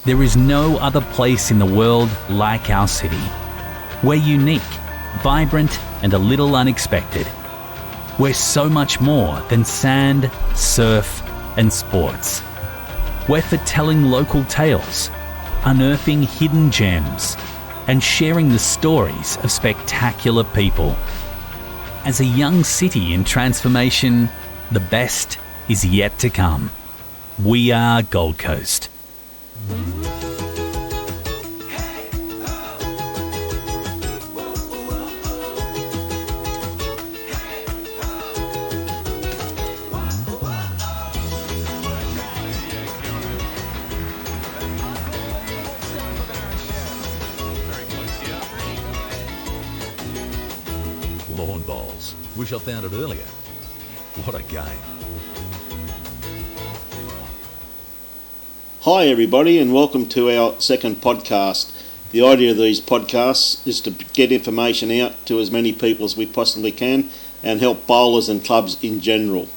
There is no other place in the world like our city. We're unique, vibrant, and a little unexpected. We're so much more than sand, surf, and sports. We're for telling local tales, unearthing hidden gems, and sharing the stories of spectacular people. As a young city in transformation, the best is yet to come. We are Gold Coast. Lawn bowls. Wish I found it earlier. What a game. Hi everybody and welcome to our second podcast. The idea of these podcasts is to get information out to as many people as we possibly can and help bowlers and clubs in general.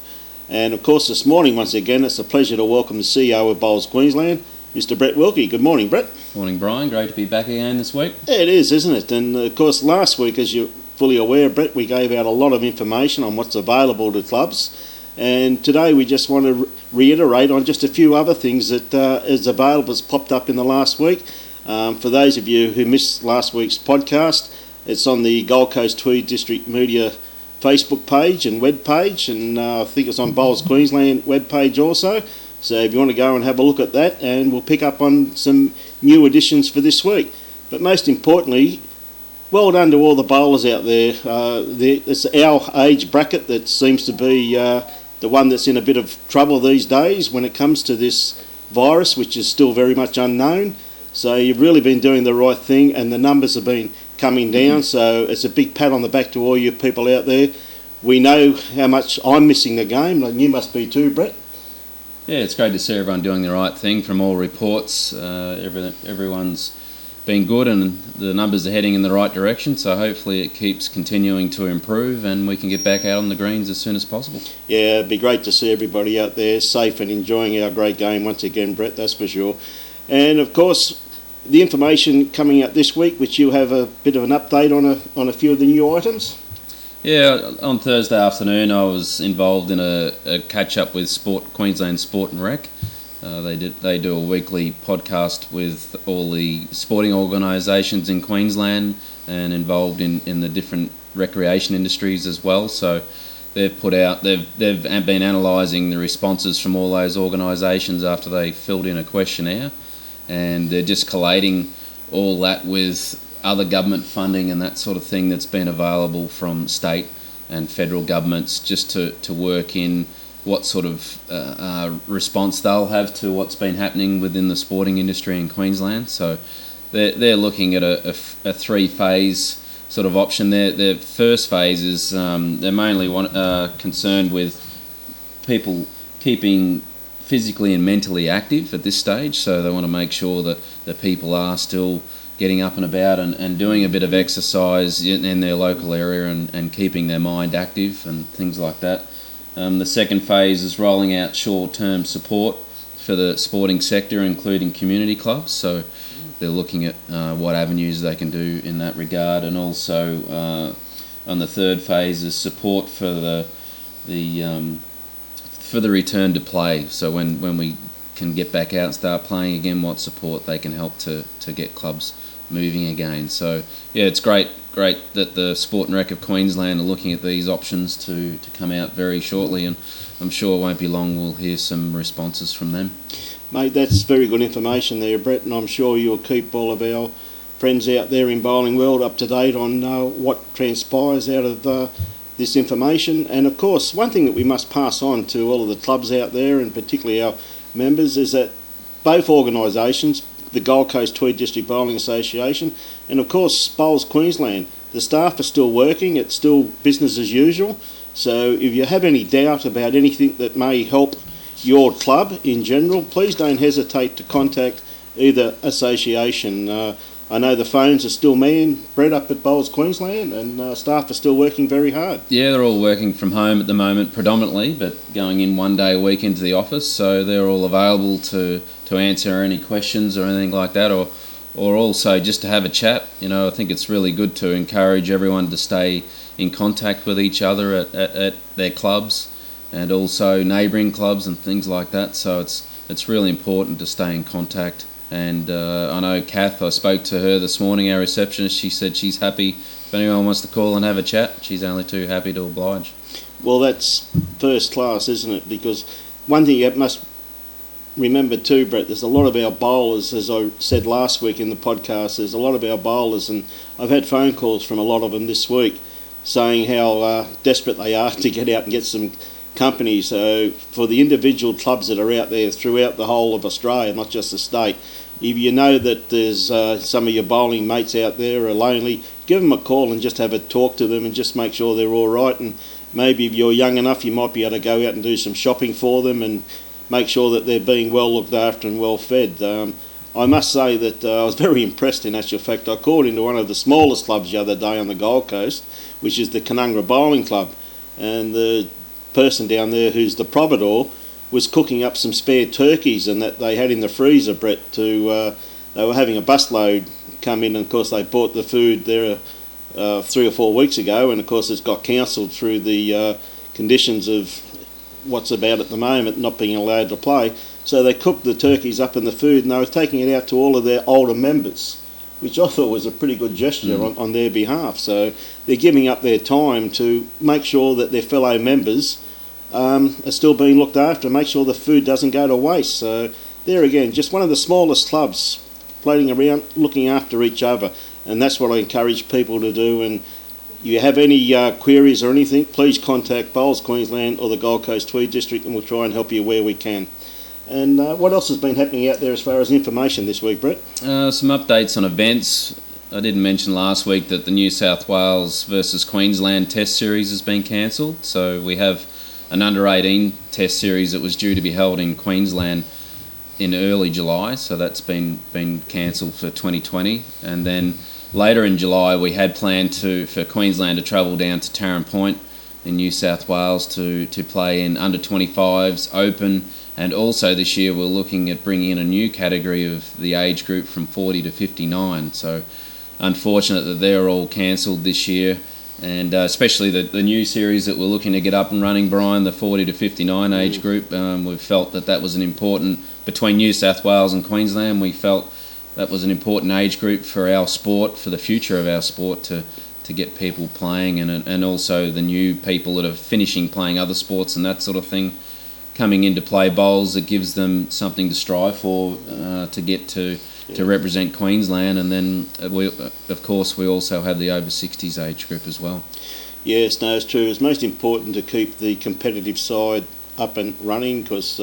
And of course this morning once again it's a pleasure to welcome the CEO of Bowls Queensland, Mr. Brett Wilkie. Good morning, Brett. Morning, Brian. Great to be back again this week. Yeah, it is, isn't it? And of course last week, as you're fully aware, Brett, we gave out a lot of information on what's available to clubs. And today we just want to reiterate on just a few other things that is available, has popped up in the last week. For those of you who missed last week's podcast, it's on the Gold Coast Tweed District Media Facebook page and web page, and I think it's on Bowls Queensland web page also. So if you want to go and have a look at that, and we'll pick up on some new additions for this week. But most importantly, well done to all the bowlers out there. It's our age bracket that seems to be the one that's in a bit of trouble these days when it comes to this virus, which is still very much unknown. So you've really been doing the right thing, and the numbers have been coming down. So it's a big pat on the back to all you people out there. We know how much I'm missing the game, and you must be too, Brett. Yeah, it's great to see everyone doing the right thing from all reports. Everyone's been good and the numbers are heading in the right direction, so hopefully it keeps continuing to improve and we can get back out on the greens as soon as possible. Yeah, it'd be great to see everybody out there safe and enjoying our great game once again, Brett, that's for sure. And of course, the information coming out this week, which you have a bit of an update on a few of the new items. Yeah, on Thursday afternoon I was involved in a catch-up with Queensland Sport and Rec. They do a weekly podcast with all the sporting organisations in Queensland and involved in the different recreation industries as well. So they've been analysing the responses from all those organisations after they filled in a questionnaire, and they're just collating all that with other government funding and that sort of thing that's been available from state and federal governments, just to work in what sort of response they'll have to what's been happening within the sporting industry in Queensland. So they're looking at a three-phase sort of option. Their first phase is they're mainly concerned with people keeping physically and mentally active at this stage. So they want to make sure that the people are still getting up and about and doing a bit of exercise in their local area and keeping their mind active and things like that. The second phase is rolling out short-term support for the sporting sector, including community clubs. So they're looking at what avenues they can do in that regard, and also on the third phase is support for the return to play. So when we can get back out and start playing again, what support they can help to get clubs moving again. So yeah, it's great that the Sport and Rec of Queensland are looking at these options to come out very shortly, and I'm sure it won't be long we'll hear some responses from them. Mate, that's very good information there, Brett, and I'm sure you'll keep all of our friends out there in bowling world up to date on what transpires out of this information. And of course, one thing that we must pass on to all of the clubs out there, and particularly our members, is that both organisations, the Gold Coast Tweed District Bowling Association and of course Bowls Queensland, the staff are still working. It's still business as usual. So if you have any doubt about anything that may help your club in general, please don't hesitate to contact either association. I know the phones are still manned, Brett, up at Bowls Queensland, and staff are still working very hard. Yeah, they're all working from home at the moment predominantly, but going in 1 day a week into the office, so they're all available to answer any questions or anything like that, or also just to have a chat. I think it's really good to encourage everyone to stay in contact with each other at their clubs and also neighbouring clubs and things like that. So it's really important to stay in contact. And I know Kath, I spoke to her this morning, our receptionist. She said she's happy if anyone wants to call and have a chat. She's only too happy to oblige. Well, that's first class, isn't it? Because one thing you must remember too, Brett, there's a lot of our bowlers, as I said last week in the podcast, there's a lot of our bowlers, and I've had phone calls from a lot of them this week saying how desperate they are to get out and get some company. So for the individual clubs that are out there throughout the whole of Australia, not just the state, if you know that there's some of your bowling mates out there are lonely, give them a call and just have a talk to them and just make sure they're all right. And maybe if you're young enough, you might be able to go out and do some shopping for them and make sure that they're being well looked after and well fed. I must say that I was very impressed. In actual fact, I called into one of the smallest clubs the other day on the Gold Coast, which is the Canungra Bowling Club, and the person down there who's the providor was cooking up some spare turkeys and that they had in the freezer, Brett, to they were having a busload come in, and of course they bought the food there 3 or 4 weeks ago, and of course it's got cancelled through the conditions of what's about at the moment, not being allowed to play. So they cooked the turkeys up in the food, and they were taking it out to all of their older members, which I thought was a pretty good gesture on their behalf. So they're giving up their time to make sure that their fellow members are still being looked after, make sure the food doesn't go to waste. So there again, just one of the smallest clubs floating around looking after each other, and that's what I encourage people to do. And you have any queries or anything, please contact Bowls Queensland or the Gold Coast Tweed District, and we'll try and help you where we can. And what else has been happening out there as far as information this week, Brett? Some updates on events. I didn't mention last week that the New South Wales versus Queensland Test Series has been cancelled. So we have an under-18 Test Series that was due to be held in Queensland in early July. So that's been cancelled for 2020. And then later in July, we had planned for Queensland to travel down to Tarrant Point in New South Wales to play in under-25s Open. And also this year we're looking at bringing in a new category of the age group from 40 to 59. So unfortunate that they're all cancelled this year. And especially the new series that we're looking to get up and running, Brian, the 40 to 59 age group. We've felt that was an important, between New South Wales and Queensland, we felt that was an important age group for our sport, for the future of our sport, to get people playing, and also the new people that are finishing playing other sports and that sort of thing, coming in to play bowls. That gives them something to strive for, to get to represent Queensland. And then of course we also have the over 60s age group as well. Yes, no, it's true. It's most important to keep the competitive side up and running, because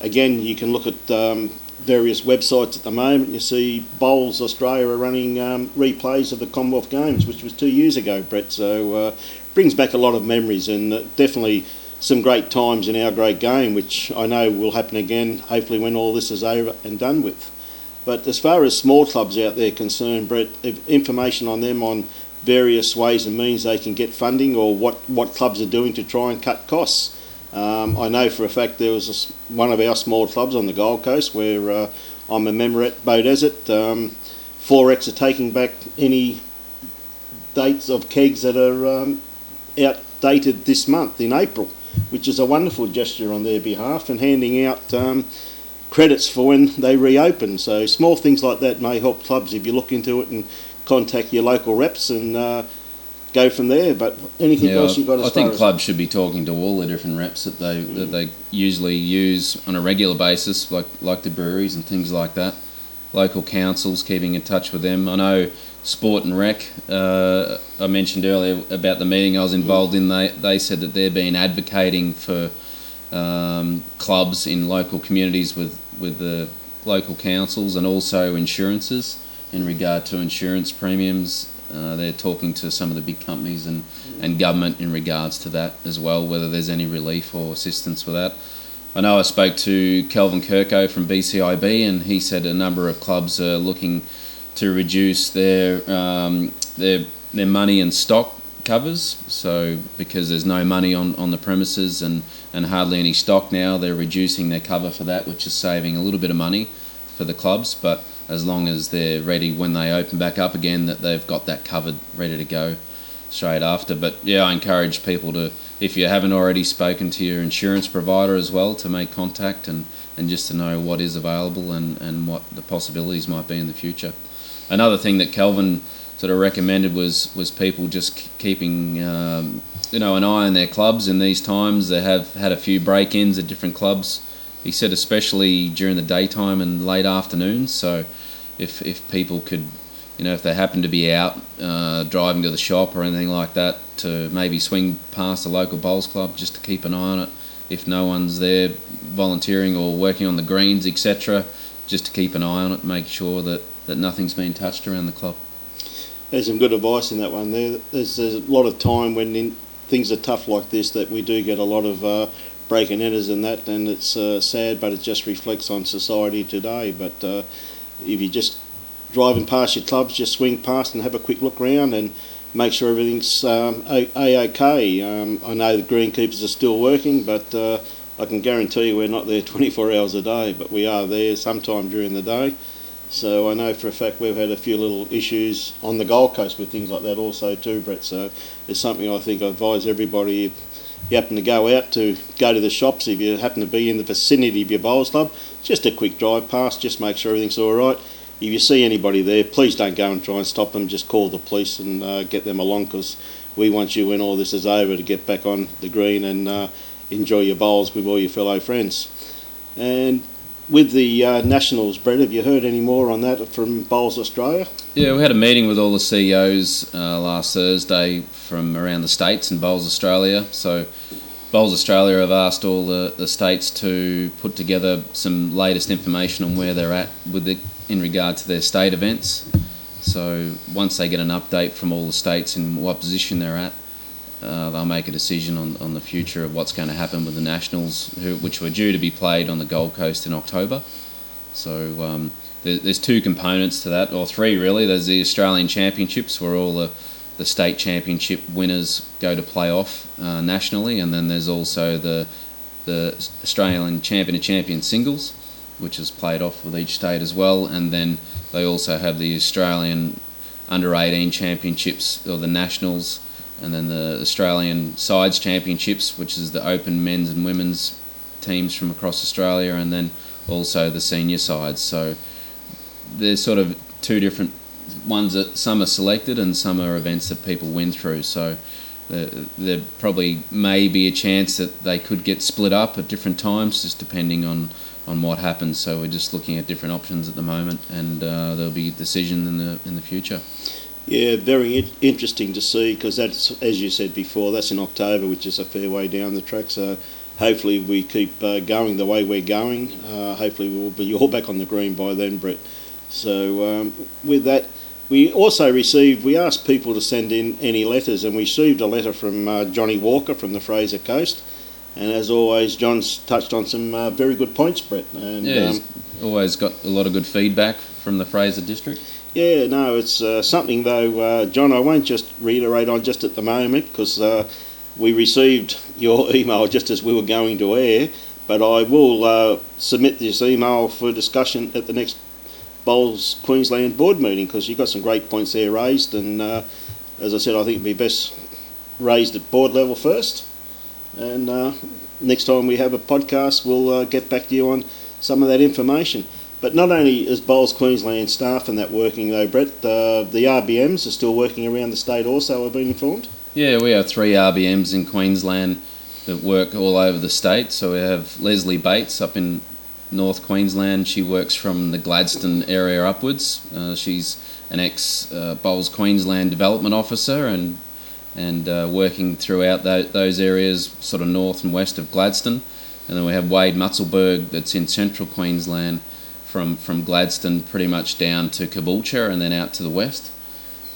again, you can look at various websites at the moment. You see Bowls Australia are running replays of the Commonwealth Games, which was 2 years ago, Brett. So brings back a lot of memories, and definitely some great times in our great game, which I know will happen again, hopefully when all this is over and done with. But as far as small clubs out there concerned, Brett, information on them, on various ways and means they can get funding, or what clubs are doing to try and cut costs. I know for a fact there was one of our small clubs on the Gold Coast where I'm a member at Beaudesert. Forex are taking back any dates of kegs that are outdated this month in April, which is a wonderful gesture on their behalf, and handing out credits for when they reopen. So small things like that may help clubs if you look into it and contact your local reps and go from there. But anything else you've got? I think clubs should be talking to all the different reps that they usually use on a regular basis, like the breweries and things like that. Local councils, keeping in touch with them. I know Sport and Rec, I mentioned earlier about the meeting I was involved in. They said that they've been advocating for clubs in local communities with the local councils, and also insurances in regard to insurance premiums. They're talking to some of the big companies and government in regards to that as well, whether there's any relief or assistance for that. I know I spoke to Kelvin Kirko from BCIB, and he said a number of clubs are looking to reduce their money and stock covers. So because there's no money on the premises and hardly any stock now, they're reducing their cover for that, which is saving a little bit of money for the clubs. But as long as they're ready when they open back up again, that they've got that covered, ready to go straight after. But yeah, I encourage people to, if you haven't already spoken to your insurance provider as well, to make contact and just to know what is available and what the possibilities might be in the future. Another thing that Kelvin sort of recommended was people just keeping an eye on their clubs in these times. They have had a few break-ins at different clubs. He said especially during the daytime and late afternoons. So if people could, if they happen to be out driving to the shop or anything like that, to maybe swing past the local bowls club just to keep an eye on it. If no one's there volunteering or working on the greens, etc., just to keep an eye on it, make sure that nothing's been touched around the club. There's some good advice in that one there. There's a lot of time when things are tough like this that we do get a lot of break and enters and that, and it's sad, but it just reflects on society today. But if you just driving past your clubs, just swing past and have a quick look around and make sure everything's A-OK. I know the greenkeepers are still working, but I can guarantee you we're not there 24 hours a day, but we are there sometime during the day. So I know for a fact we've had a few little issues on the Gold Coast with things like that also too, Brett. So it's something I think I advise everybody, if you happen to go to the shops, if you happen to be in the vicinity of your bowls club, just a quick drive past, just make sure everything's all right. If you see anybody there, please don't go and try and stop them. Just call the police and get them along, because we want you, when all this is over, to get back on the green and enjoy your bowls with all your fellow friends. And with the Nationals, Brett, have you heard any more on that from Bowls Australia? Yeah, we had a meeting with all the CEOs last Thursday from around the states and Bowls Australia. So Bowls Australia have asked all the states to put together some latest information on where they're at in regard to their state events. So once they get an update from all the states in what position they're at, they'll make a decision on the future of what's going to happen with the Nationals, which were due to be played on the Gold Coast in October. So there's two components to that, or three really. There's the Australian Championships, where all the state championship winners go to play off nationally, and then there's also the Australian Champion of Champions singles, which is played off with each state as well. And then they also have the Australian Under-18 Championships, or the Nationals, and then the Australian Sides Championships, which is the open men's and women's teams from across Australia, and then also the senior sides. So there's sort of two different ones that some are selected and some are events that people win through. So there probably may be a chance that they could get split up at different times, just depending on what happens. So we're just looking at different options at the moment, and there'll be a decision in the future. Yeah, very interesting to see, because that's, as you said before, that's in October, which is a fair way down the track. So hopefully we keep going the way we're going. Hopefully we'll be all back on the green by then, Brett. So with that, we asked people to send in any letters, and we received a letter from Johnny Walker from the Fraser Coast. And as always, John's touched on some very good points, Brett. And, he's always got a lot of good feedback from the Fraser district. Yeah, no, it's something though, John, I won't just reiterate on just at the moment, because we received your email just as we were going to air, but I will submit this email for discussion at the next Bowls Queensland board meeting, because you've got some great points there raised, and as I said, I think it'd be best raised at board level first, and next time we have a podcast we'll get back to you on some of that information. But not only is Bowls Queensland staff and that working though, Brett, the RBMs are still working around the state also, I've been informed? Yeah, we have 3 RBMs in Queensland that work all over the state. So we have Leslie Bates up in North Queensland. She works from the Gladstone area upwards. She's an ex-Bowls Queensland development officer and working throughout those areas, sort of north and west of Gladstone. And then we have Wade Mutzelberg that's in central Queensland, from Gladstone pretty much down to Caboolture and then out to the west.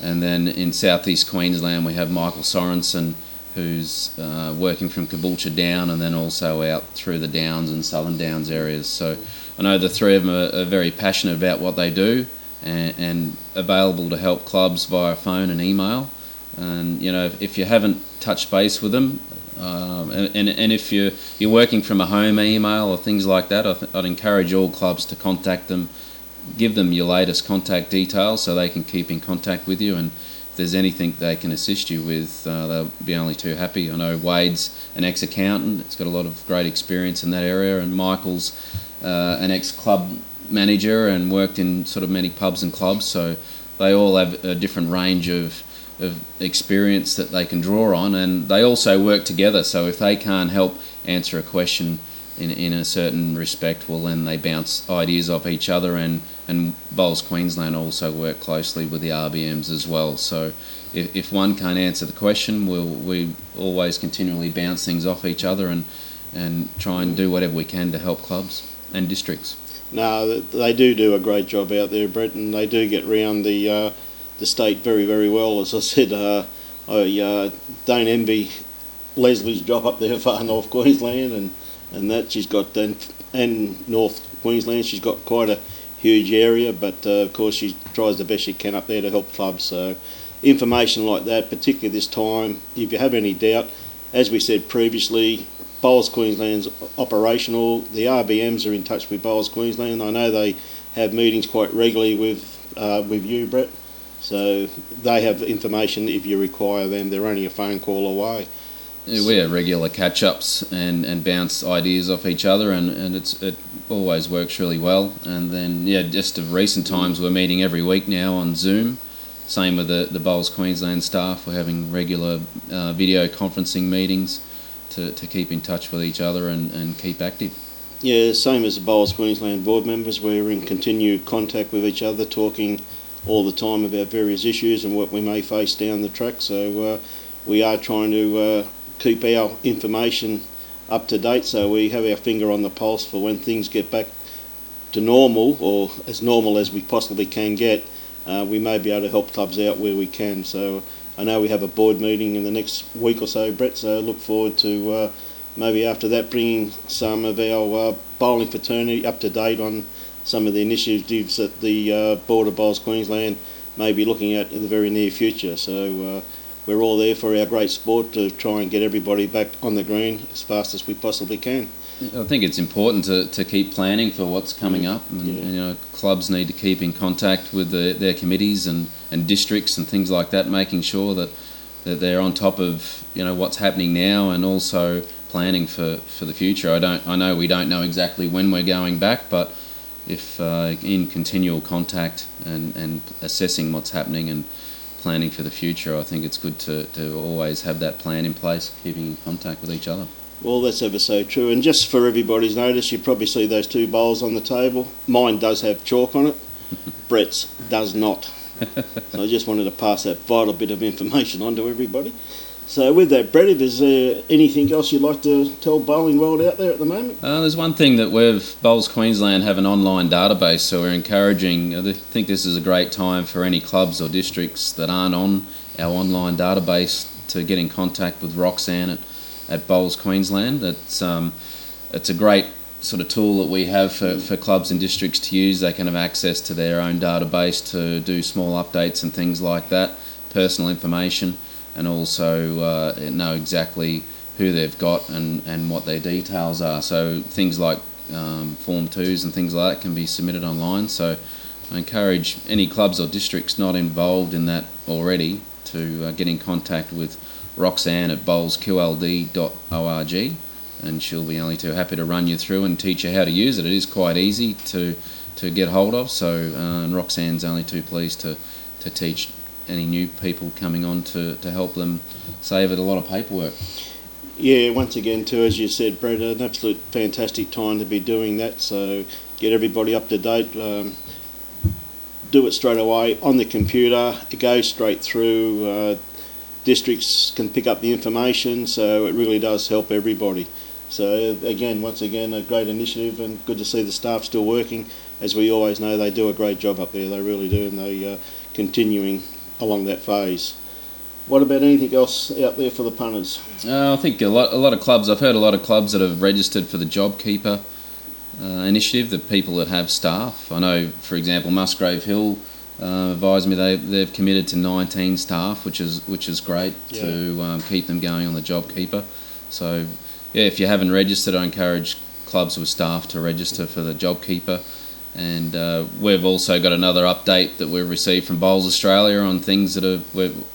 And then in southeast Queensland we have Michael Sorensen, who's working from Caboolture down and then also out through the Downs and Southern Downs areas. So I know the three of them are very passionate about what they do, and available to help clubs via phone and email. And if you haven't touched base with them, and if you're working from a home email or things like that, I'd encourage all clubs to contact them, give them your latest contact details so they can keep in contact with you, and if there's anything they can assist you with, they'll be only too happy. I know Wade's an ex-accountant, he's got a lot of great experience in that area, and Michael's an ex-club manager and worked in sort of many pubs and clubs, so they all have a different range of experience that they can draw on, and they also work together, so if they can't help answer a question in a certain respect, well then they bounce ideas off each other, and Bowls Queensland also work closely with the RBMs as well, so if one can't answer the question, we always continually bounce things off each other and try and do whatever we can to help clubs and districts. No, they do a great job out there, Brett, and they do get round the state very, very well. As I said, I don't envy Leslie's job up there far North Queensland, and that she's got, and North Queensland, she's got quite a huge area, but of course she tries the best she can up there to help clubs. So information like that, particularly this time, if you have any doubt, as we said previously, Bowls Queensland's operational. The RBMs are in touch with Bowls Queensland. I know they have meetings quite regularly with you, Brett. So they have information if you require them. They're only a phone call away. Yeah, we have regular catch-ups and bounce ideas off each other, and it always works really well. And then, just of recent times, we're meeting every week now on Zoom. Same with the Bowls Queensland staff. We're having regular video conferencing meetings to keep in touch with each other and keep active. Yeah, same as the Bowls Queensland board members. We're in continued contact with each other, talking all the time about various issues and what we may face down the track. So we are trying to keep our information up to date, so we have our finger on the pulse for when things get back to normal, or as normal as we possibly can get. We may be able to help clubs out where we can. So I know we have a board meeting in the next week or so, Brett, so I look forward to maybe after that bringing some of our bowling fraternity up to date on some of the initiatives that the Board of Bowls Queensland may be looking at in the very near future. So we're all there for our great sport to try and get everybody back on the green as fast as we possibly can. I think it's important to keep planning for what's coming up, and clubs need to keep in contact with their committees and districts and things like that, making sure that they're on top of what's happening now and also planning for the future. I know we don't know exactly when we're going back, but if in continual contact and assessing what's happening and planning for the future, I think it's good to always have that plan in place, keeping in contact with each other. Well, that's ever so true. And just for everybody's notice, you probably see those two bowls on the table. Mine does have chalk on it. Brett's does not. So I just wanted to pass that vital bit of information on to everybody. So with that, Brett, is there anything else you'd like to tell bowling world out there at the moment? There's one thing that Bowls Queensland have an online database, so we're encouraging, I think this is a great time for any clubs or districts that aren't on our online database to get in contact with Roxanne at Bowls Queensland. It's a great sort of tool that we have for clubs and districts to use. They can have access to their own database to do small updates and things like that, personal information, and also know exactly who they've got and what their details are. So things like Form 2s and things like that can be submitted online. So I encourage any clubs or districts not involved in that already to get in contact with Roxanne at bowlsqld.org, and she'll be only too happy to run you through and teach you how to use it. It is quite easy to get hold of, so and Roxanne's only too pleased to teach any new people coming on to help them save it a lot of paperwork. Yeah, once again too, as you said, Brett, an absolute fantastic time to be doing that, so get everybody up to date. Do it straight away on the computer. It goes straight through. Districts can pick up the information, so it really does help everybody. So again, once again, a great initiative, and good to see the staff still working. As we always know, they do a great job up there, they really do, and they continuing along that phase. What about anything else out there for the punters? I think a lot of clubs, I've heard a lot of clubs that have registered for the JobKeeper initiative, the people that have staff. I know, for example, Musgrave Hill advised me they've committed to 19 staff, which is great to keep them going on the JobKeeper. So, yeah, if you haven't registered, I encourage clubs with staff to register for the JobKeeper. And we've also got another update that we've received from Bowls Australia on things that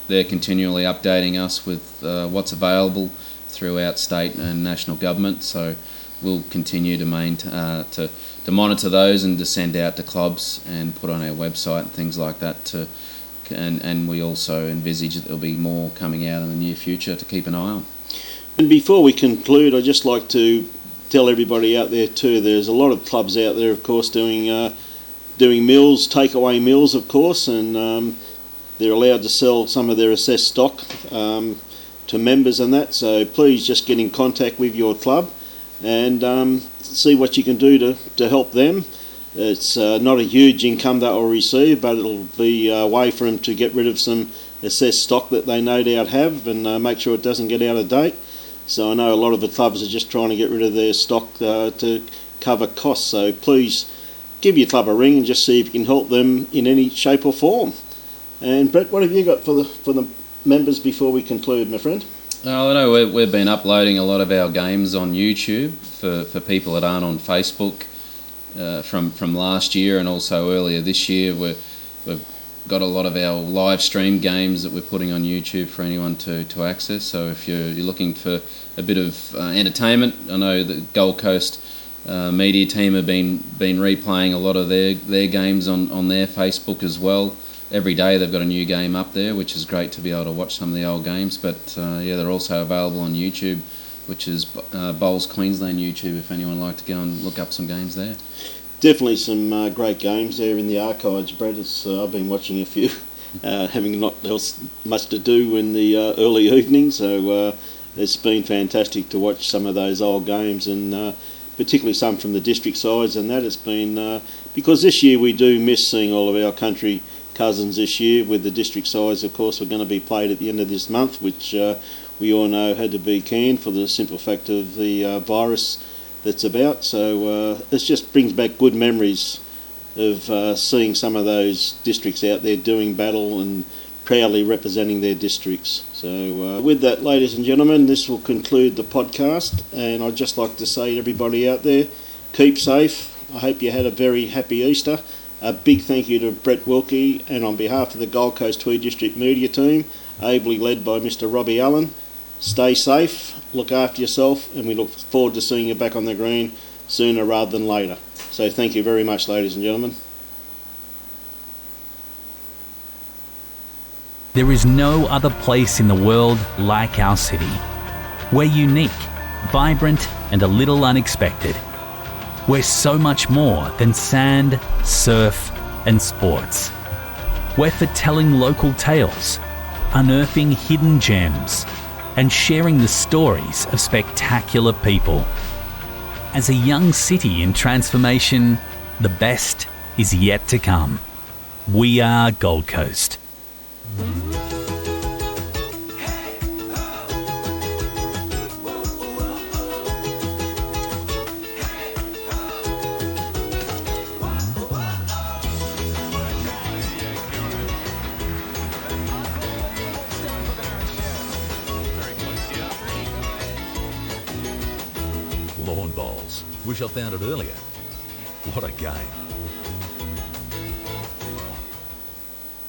they're continually updating us with what's available throughout state and national government. So we'll continue to monitor those and to send out to clubs and put on our website and things like that. And we also envisage that there'll be more coming out in the near future to keep an eye on. And before we conclude, I'd just like to tell everybody out there too, there's a lot of clubs out there, of course, doing meals, takeaway meals, of course, and they're allowed to sell some of their assessed stock to members and that. So please just get in contact with your club and see what you can do to help them. It's not a huge income that will receive, but it'll be a way for them to get rid of some assessed stock that they no doubt have and make sure it doesn't get out of date. So I know a lot of the clubs are just trying to get rid of their stock to cover costs. So please give your club a ring and just see if you can help them in any shape or form. And Brett, what have you got for the members before we conclude, my friend? I know we've been uploading a lot of our games on YouTube for people that aren't on Facebook from last year and also earlier this year. We've got a lot of our live stream games that we're putting on YouTube for anyone to access. So if you're looking for a bit of entertainment, I know the Gold Coast media team have been replaying a lot of their games on their Facebook as well. Every day they've got a new game up there, which is great to be able to watch some of the old games. But they're also available on YouTube, which is Bowls Queensland YouTube, if anyone would like to go and look up some games there. Definitely some great games there in the archives, Brett. I've been watching a few, having not else much to do in the early evening, so it's been fantastic to watch some of those old games, and particularly some from the district sides and that. It's been, because this year we do miss seeing all of our country cousins this year, with the district sides, of course, are going to be played at the end of this month, which we all know had to be canned for the simple fact of the virus that's about. So it just brings back good memories of seeing some of those districts out there doing battle and proudly representing their districts. So with that, ladies and gentlemen, this will conclude the podcast, and I'd just like to say to everybody out there, keep safe. I hope you had a very happy Easter. A big thank you to Brett Wilkie, and on behalf of the Gold Coast Tweed District Media Team, ably led by Mr. Robbie Allen, stay safe, look after yourself, and we look forward to seeing you back on the green sooner rather than later. So thank you very much, ladies and gentlemen. There is no other place in the world like our city. We're unique, vibrant, and a little unexpected. We're so much more than sand, surf, and sports. We're for telling local tales, unearthing hidden gems, and sharing the stories of spectacular people. As a young city in transformation, the best is yet to come. We are Gold Coast. Lawn bowls. Wish I found it earlier. What a game.